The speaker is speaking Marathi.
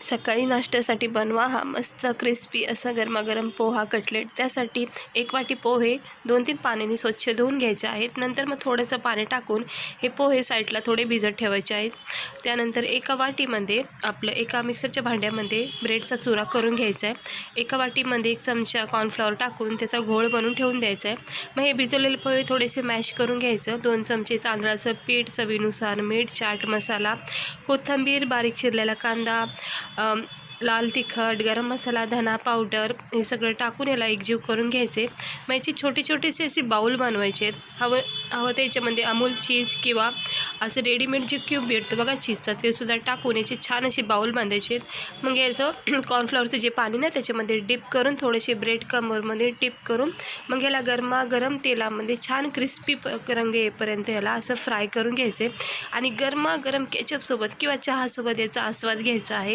सकाळी नाश्त्यासाठी बनवा हा मस्त क्रिस्पी असा गरमागरम पोहा कटलेट। त्यासाठी एक वाटी पोहे 2-3 पाण्याने स्वच्छ धुवून घ्यायचे आहेत। नंतर मग थोडंसं पाणी टाकून हे पोहे साईडला थोडे भिजत ठेवायचे आहेत। त्यानंतर एका वाटीमध्ये एका मिक्सरच्या भांड्यामध्ये ब्रेडचा चुरा करून घ्यायचा आहे। एका वाटीमध्ये 1 चमचा कॉर्नफ्लॉवर टाकून त्याचा घोळ बनवून ठेवून द्यायचा आहे। मग हे भिजवलेले पोहे थोडेसे मॅश करून घ्यायचं। 2 चमचे तांदळाचं पीठ, चवीनुसार मीठ, चाट मसाला, कोथिंबीर, बारीक चिरलेला कांदा, लाल तिखट, गरम मसाला, धना पावडर हे सगळं टाकून याला एकजीव करून घ्यायचे। मग याची छोटे असे बाउल बनवायचे आहेत। हवं त्याच्यामध्ये अमूल चीज किंवा असं रेडीमेड जे क्यूब भेटतं बघा चीजचा, ते सुद्धा टाकून याचे छान असे बाउल बांधायचे आहेत। मग याचं कॉर्नफ्लॉवरचं जे पाणी ना त्याच्यामध्ये डिप करून थोडेसे ब्रेड क्रम्बमध्ये डिप करून मग याला गरमागरम तेलामध्ये छान क्रिस्पी रंग येईपर्यंत याला असं फ्राय करून घ्यायचे आणि गरमागरम केचपसोबत किंवा चहासोबत याचा आस्वाद घ्यायचा आहे।